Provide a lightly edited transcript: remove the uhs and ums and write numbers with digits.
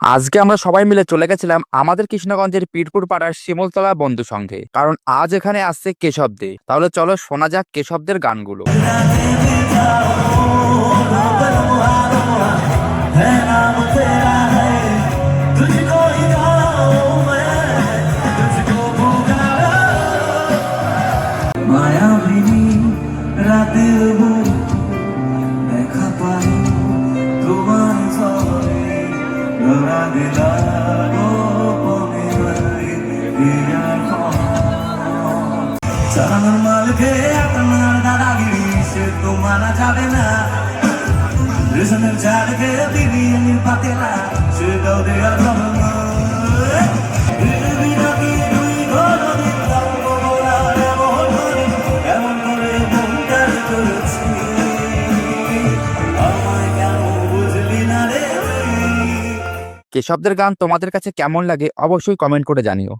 আজকে আমরা সবাই মিলে চলে গেছিলাম আমাদের কৃষ্ণগঞ্জের পীরপুর পাড়ার শিমুলতলা বন্ধু সংঘে, কারণ আজ এখানে আসছে কেশব দে। তাহলে চলো শোনা যাক কেশবদের গানগুলো। চালানোর মাল খেয়ে আপনার দাদাগিরি সে তো মানা যাবে না। রেশনের চাল খেয়ে বিরিয়ানির পাতেলা সেটাও দেওয়া যাবে না। এমন করে মনটার করেছি আমায় কেন বুঝলি না রে। কেশবদের গান তোমাদের কাছে কেমন লাগে অবশ্যই কমেন্ট করে জানিও।